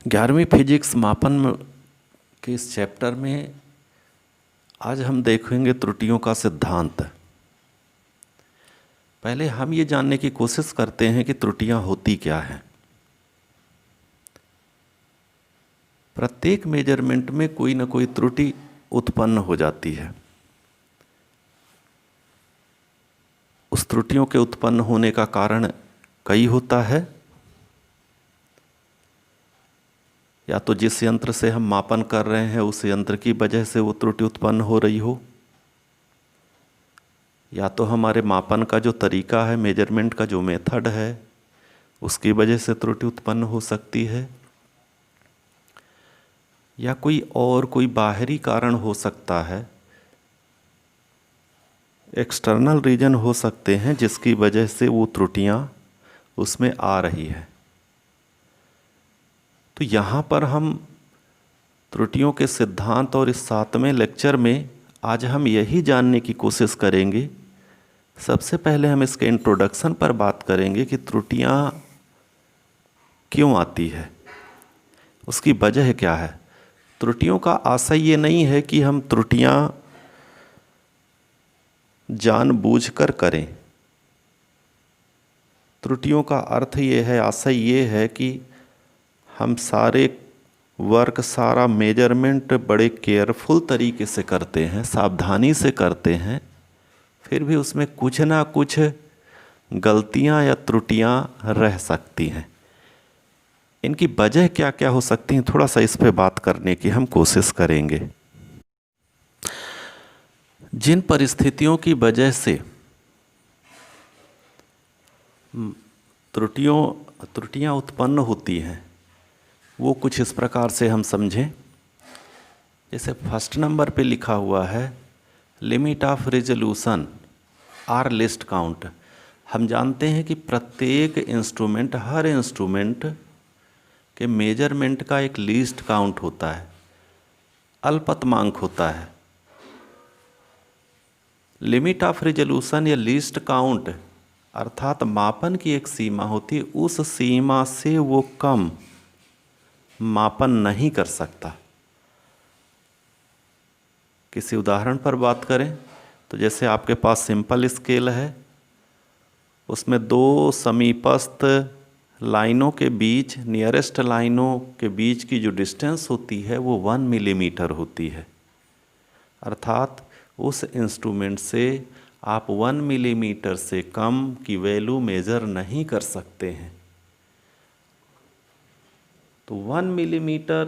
11वीं फिजिक्स मापन के इस चैप्टर में आज हम देखेंगे त्रुटियों का सिद्धांत। पहले हम ये जानने की कोशिश करते हैं कि त्रुटियां होती क्या हैं। प्रत्येक मेजरमेंट में कोई ना कोई त्रुटि उत्पन्न हो जाती है। उस त्रुटियों के उत्पन्न होने का कारण कई होता है। या तो जिस यंत्र से हम मापन कर रहे हैं उस यंत्र की वजह से वो त्रुटि उत्पन्न हो रही हो, या तो हमारे मापन का जो तरीका है, मेजरमेंट का जो मेथड है, उसकी वजह से त्रुटि उत्पन्न हो सकती है, या कोई बाहरी कारण हो सकता है। एक्सटर्नल रीजन हो सकते हैं जिसकी वजह से वो त्रुटियां उसमें आ रही है। तो यहाँ पर हम त्रुटियों के सिद्धांत और इस 7वें लेक्चर में आज हम यही जानने की कोशिश करेंगे। सबसे पहले हम इसके इंट्रोडक्शन पर बात करेंगे कि त्रुटियां क्यों आती है, उसकी वजह क्या है। त्रुटियों का आशय ये नहीं है कि हम त्रुटियां जानबूझकर करें। त्रुटियों का अर्थ ये है, आशय ये है कि हम सारा मेजरमेंट बड़े केयरफुल तरीके से करते हैं, सावधानी से करते हैं, फिर भी उसमें कुछ ना कुछ गलतियां या त्रुटियां रह सकती हैं। इनकी वजह क्या क्या हो सकती हैं, थोड़ा सा इस पे बात करने की हम कोशिश करेंगे। जिन परिस्थितियों की वजह से त्रुटियां उत्पन्न होती हैं वो कुछ इस प्रकार से हम समझें। जैसे फर्स्ट नंबर पे लिखा हुआ है limit of resolution or least count. हम जानते हैं कि प्रत्येक इंस्ट्रूमेंट, हर इंस्ट्रूमेंट के मेजरमेंट का एक लीस्ट काउंट होता है, अल्पतमांक होता है। लिमिट ऑफ रिजोल्यूशन या लीस्ट काउंट अर्थात मापन की एक सीमा होती है, उस सीमा से वो कम मापन नहीं कर सकता। किसी उदाहरण पर बात करें तो जैसे आपके पास सिंपल स्केल है, उसमें दो समीपस्थ लाइनों के बीच, नियरेस्ट लाइनों के बीच की जो डिस्टेंस होती है वो 1 मिलीमीटर होती है। अर्थात उस इंस्ट्रूमेंट से आप 1 मिलीमीटर से कम की वैल्यू मेज़र नहीं कर सकते हैं। तो 1 मिलीमीटर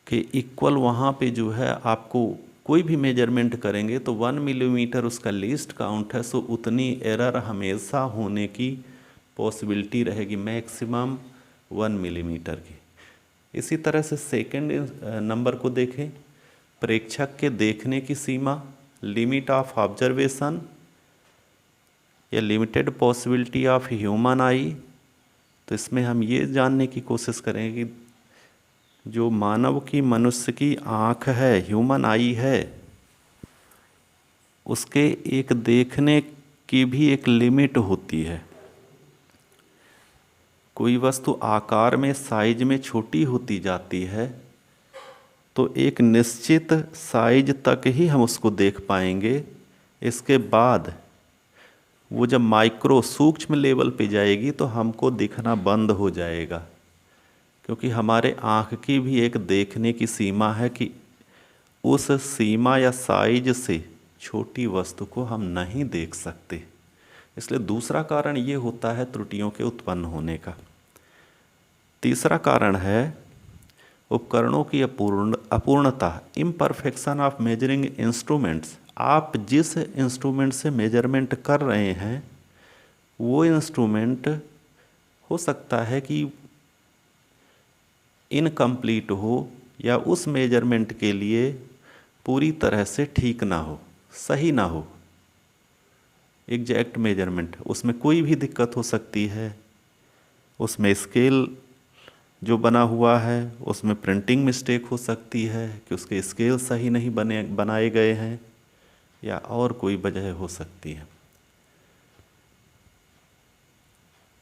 के इक्वल वहाँ पे जो है आपको कोई भी मेजरमेंट करेंगे तो 1 मिलीमीटर उसका लीस्ट काउंट है। सो उतनी एरर हमेशा होने की पॉसिबिलिटी रहेगी, मैक्सिमम 1 मिलीमीटर की। इसी तरह से सेकंड नंबर को देखें, प्रेक्षक के देखने की सीमा, लिमिट ऑफ ऑब्जर्वेशन या लिमिटेड पॉसिबिलिटी ऑफ ह्यूमन आई। तो इसमें हम ये जानने की कोशिश करेंगे कि जो मानव की, मनुष्य की आँख है, ह्यूमन आई है, उसके एक देखने की भी एक लिमिट होती है। कोई वस्तु आकार में, साइज में छोटी होती जाती है तो एक निश्चित साइज तक ही हम उसको देख पाएंगे। इसके बाद वो जब माइक्रो, सूक्ष्म लेवल पे जाएगी तो हमको दिखना बंद हो जाएगा, क्योंकि हमारे आँख की भी एक देखने की सीमा है कि उस सीमा या साइज से छोटी वस्तु को हम नहीं देख सकते। इसलिए दूसरा कारण ये होता है त्रुटियों के उत्पन्न होने का। तीसरा कारण है उपकरणों की अपूर्णता, इम्परफेक्शन ऑफ मेजरिंग इंस्ट्रूमेंट्स। आप जिस इंस्ट्रूमेंट से मेजरमेंट कर रहे हैं वो इंस्ट्रूमेंट हो सकता है कि इनकम्प्लीट हो या उस मेजरमेंट के लिए पूरी तरह से ठीक ना हो, सही ना हो। एग्जैक्ट मेजरमेंट, उसमें कोई भी दिक्कत हो सकती है। उसमें स्केल जो बना हुआ है उसमें प्रिंटिंग मिस्टेक हो सकती है कि उसके स्केल सही नहीं बनाए गए हैं, या और कोई वजह हो सकती है।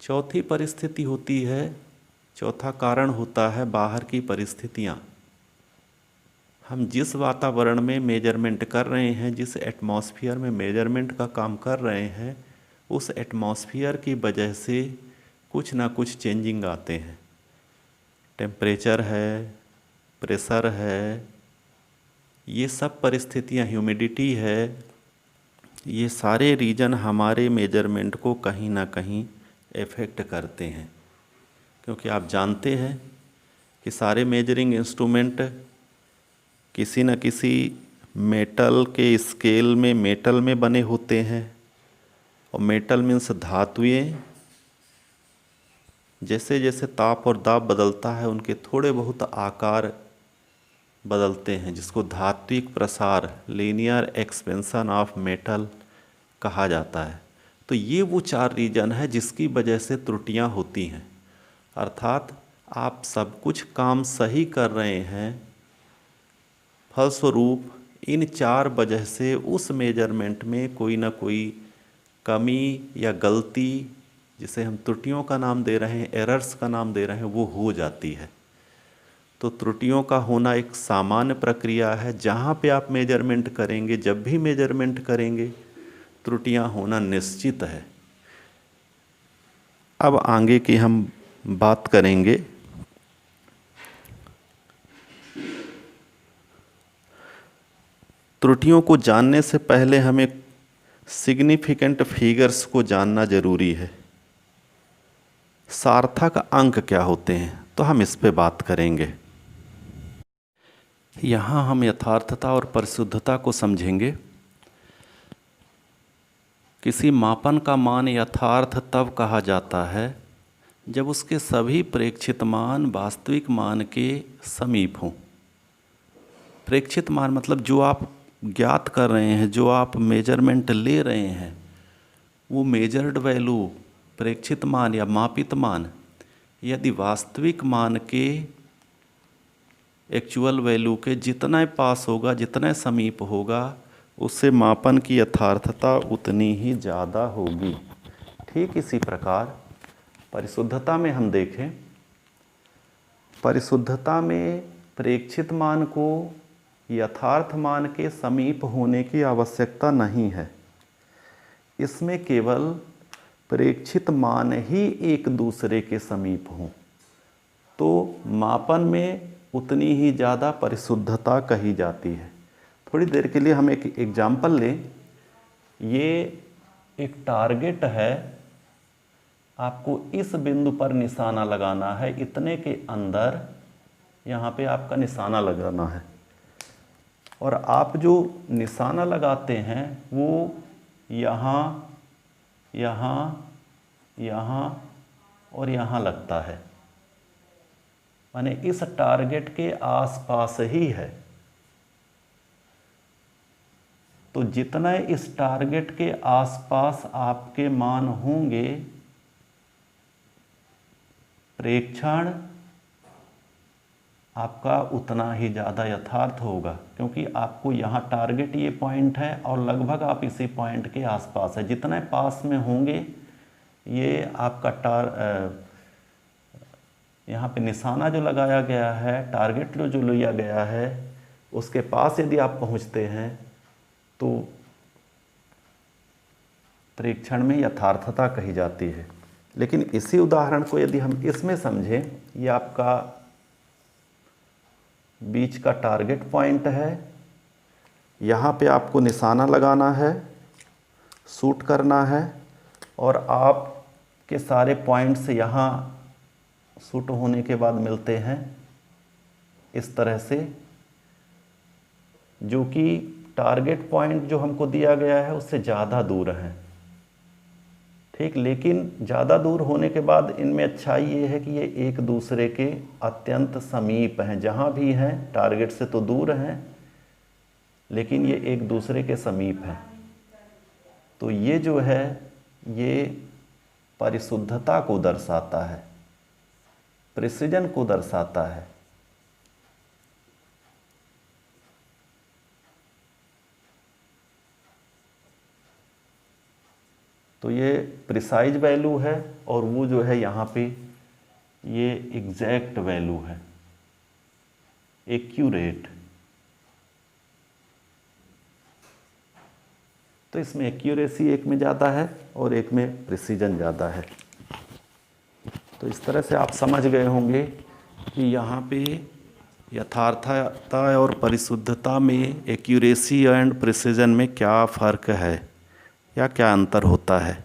चौथी परिस्थिति होती है, चौथा कारण होता है बाहर की परिस्थितियाँ। हम जिस वातावरण में मेजरमेंट कर रहे हैं, जिस एटमॉस्फेयर में मेजरमेंट का काम कर रहे हैं, उस एटमॉस्फेयर की वजह से कुछ ना कुछ चेंजिंग आते हैं। टेम्परेचर है, प्रेशर है, ये सब परिस्थितियाँ, ह्यूमिडिटी है, ये सारे रीजन हमारे मेजरमेंट को कहीं ना कहीं इफ़ेक्ट करते हैं। क्योंकि आप जानते हैं कि सारे मेजरिंग इंस्ट्रूमेंट किसी न किसी मेटल के स्केल में, मेटल में बने होते हैं। और मेटल मीन्स धातुएं। जैसे जैसे ताप और दाब बदलता है, उनके थोड़े बहुत आकार बदलते हैं, जिसको धात्विक प्रसार, लीनियर एक्सपेंशन ऑफ मेटल कहा जाता है। तो ये वो 4 रीजन है जिसकी वजह से त्रुटियां होती हैं। अर्थात आप सब कुछ काम सही कर रहे हैं, फलस्वरूप इन 4 वजह से उस मेजरमेंट में कोई ना कोई कमी या गलती, जिसे हम त्रुटियों का नाम दे रहे हैं, एरर्स का नाम दे रहे हैं, वो हो जाती है। तो त्रुटियों का होना एक सामान्य प्रक्रिया है। जहाँ पे आप मेजरमेंट करेंगे, जब भी मेजरमेंट करेंगे, त्रुटियां होना निश्चित है। अब आगे की हम बात करेंगे। त्रुटियों को जानने से पहले हमें सिग्निफिकेंट फिगर्स को जानना जरूरी है। सार्थक अंक क्या होते हैं, तो हम इस पे बात करेंगे। यहाँ हम यथार्थता और परिशुद्धता को समझेंगे। किसी मापन का मान यथार्थ तब कहा जाता है जब उसके सभी प्रेक्षित मान वास्तविक मान के समीप हों। प्रेक्षित मान मतलब जो आप ज्ञात कर रहे हैं, जो आप मेजरमेंट ले रहे हैं, वो मेजर्ड वैल्यू, प्रेक्षित मान या मापित मान, यदि वास्तविक मान के, एक्चुअल वैल्यू के जितना पास होगा, जितना समीप होगा, उससे मापन की यथार्थता उतनी ही ज़्यादा होगी। ठीक इसी प्रकार परिशुद्धता में हम देखें, परिशुद्धता में प्रेक्षित मान को यथार्थ मान के समीप होने की आवश्यकता नहीं है। इसमें केवल प्रेक्षित मान ही एक दूसरे के समीप हों तो मापन में उतनी ही ज़्यादा परिशुद्धता कही जाती है। थोड़ी देर के लिए हम एक एग्जाम्पल लें। ये एक टारगेट है, आपको इस बिंदु पर निशाना लगाना है, इतने के अंदर यहाँ पे आपका निशाना लगाना है। और आप जो निशाना लगाते हैं वो यहाँ, यहाँ, यहाँ और यहाँ लगता है, माने इस टारगेट के आसपास ही है। तो जितना इस टारगेट के आसपास आपके मान होंगे, प्रेक्षण आपका उतना ही ज़्यादा यथार्थ होगा, क्योंकि आपको यहाँ टारगेट ये पॉइंट है और लगभग आप इसी पॉइंट के आसपास है। जितने पास में होंगे, ये आपका यहाँ पे निशाना जो लगाया गया है, टारगेट जो लिया गया है, उसके पास यदि आप पहुँचते हैं तो प्रेक्षण में यथार्थता कही जाती है। लेकिन इसी उदाहरण को यदि हम इसमें समझें, ये आपका बीच का टारगेट पॉइंट है, यहाँ पे आपको निशाना लगाना है, शूट करना है, और आपके सारे पॉइंट्स यहाँ शूट होने के बाद मिलते हैं इस तरह से, जो कि टारगेट पॉइंट जो हमको दिया गया है उससे ज़्यादा दूर है। ठीक, लेकिन ज़्यादा दूर होने के बाद इनमें अच्छाई ये है कि ये एक दूसरे के अत्यंत समीप हैं। जहाँ भी हैं टारगेट से तो दूर हैं, लेकिन ये एक दूसरे के समीप हैं। तो ये जो है, ये परिशुद्धता को दर्शाता है, प्रिसिजन को दर्शाता है। तो ये प्रिसाइज वैल्यू है, और वो जो है यहाँ पे ये एग्जैक्ट वैल्यू है, एक्यूरेट। तो इसमें एक्यूरेसी एक में ज़्यादा है और एक में प्रिसीजन ज़्यादा है। तो इस तरह से आप समझ गए होंगे कि यहाँ पे यथार्थता और परिशुद्धता में एक्यूरेसी एंड प्रिसीजन में क्या फ़र्क है या क्या अंतर होता है।